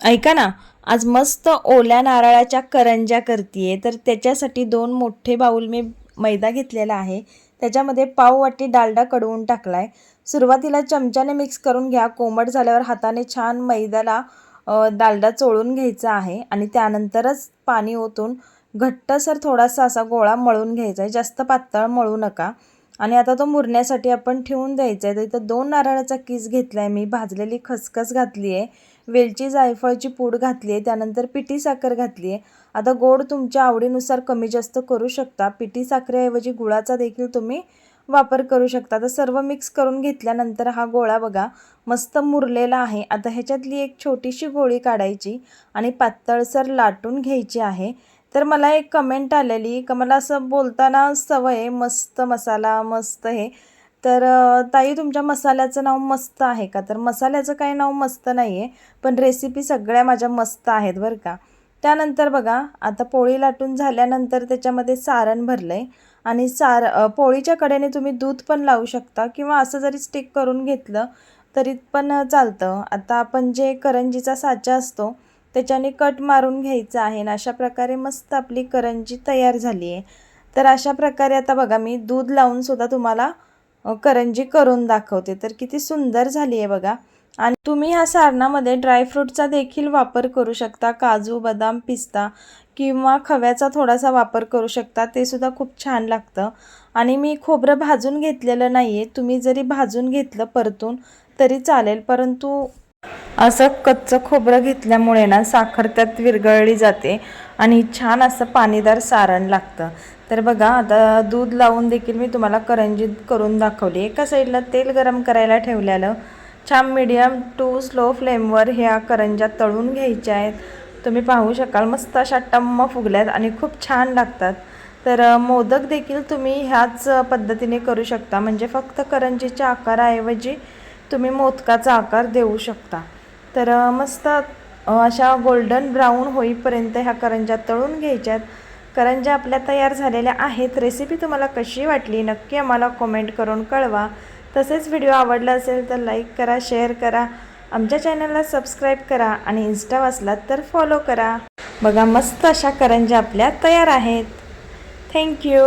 ऐका ना, आज मस्त ओल्या नारळाच्या करंज्या करतीये, तर त्याच्यासाठी 2 मोठे बाउल मी मैदा घेतलेला आहे. त्याच्यामध्ये पाव वाटी डालडा कडवून टाकलाय. सुरुवातीला चमच्याने मिक्स करून घ्या. कोमट झाल्यावर हाताने छान मैद्याला डालडा चोळून घ्यायचा आहे आणि त्यानंतरच पाणी ओतून घट्टसर थोडासा असा गोळा मळून घ्यायचा आहे. जास्त पातळ मळू नका. आणि आता तो मुरण्यासाठी आपण ठेवून द्यायचा आहे. तर इथं 2 नारळाचा किस घेतलाय मी, भाजलेली खसखस घातली आहे, वेलची जायफळची पूड घातली आहे, त्यानंतर पिठी साखर घातली आहे. आता गोड तुमच्या आवडीनुसार कमी जास्त करू शकता. पिठी साखरेऐवजी गुळाचा देखील तुम्ही वापर करू शकता. तर सर्व मिक्स करून घेतल्यानंतर हा गोळा बघा मस्त मुरलेला आहे. आता ह्याच्यातली एक छोटीशी गोळी काढायची आणि पातळसर लाटून घ्यायची आहे. तर मला एक कमेंट आलेली का मला असं बोलताना सवय आहे, मस्त मसाला मस्त हे. तर ताई तुमच्या मसाल्याचं नाव मस्त आहे का? तर मसाल्याचं काही नाव मस्त नाही आहे, पण रेसिपी सगळ्या माझ्या मस्त आहेत बरं का. त्यानंतर बघा आता पोळी लाटून झाल्यानंतर त्याच्यामध्ये सारण भरलं आहे आणि पोळीच्या कडेने तुम्ही दूध पण लावू शकता किंवा असं जरी स्टिक करून घेतलं तरी पण चालतं. आता आपण जे करंजीचा साचा असतो त्याच्याने कट मारून घ्यायचा आहे आणि अशा प्रकारे मस्त आपली करंजी तयार झाली आहे. तर अशा प्रकारे आता बघा मी दूध लावून सुद्धा तुम्हाला करंजी करून दाखवते. तर किती सुंदर झाली आहे बघा. आणि तुम्ही ह्या सारणामध्ये ड्रायफ्रूटचा देखील वापर करू शकता. काजू, बदाम, पिस्ता किंवा खव्याचा थोडासा वापर करू शकता. ते सुद्धा खूप छान लागतं. आणि मी खोबरं भाजून घेतलेलं नाही आहे. तुम्ही जरी भाजून घेतलं परतून तरी चालेल, परंतु असं कच्चं खोबरं घेतल्यामुळे ना साखर त्यात विरघळली जाते आणि छान असं पाणीदार सारण लागतं. तर बघा आता दूध लावून देखील मी तुम्हाला करंजी करून दाखवली. एका साईडला तेल गरम करायला ठेवलेलं, छान मीडियम टू स्लो फ्लेमवर ह्या करंज्या तळून घ्यायच्या आहेत. तुम्ही पाहू शकाल मस्त अशा टम्म फुगल्यात आणि खूप छान लागतात. तर मोदक देखील तुम्ही ह्याच पद्धतीने करू शकता, म्हणजे फक्त करंजीच्या आकाराऐवजी तुम्ही मोदकाचा आकार देऊ शकता. तर मस्त अशा गोल्डन ब्राऊन होईपर्यंत ह्या करंज्या तळून घ्यायच्यात. करंज्या आपल्या तयार झालेल्या आहेत. रेसिपी तुम्हाला कशी वाटली नक्की आम्हाला कमेंट करून कळवा. तसेच व्हिडिओ आवडला असेल तर लाईक करा, शेअर करा, आमच्या चॅनलला सबस्क्राईब करा आणि इन्स्टा वाचलात तर फॉलो करा. बघा मस्त अशा करंज्या आपल्या तयार आहेत. थँक्यू.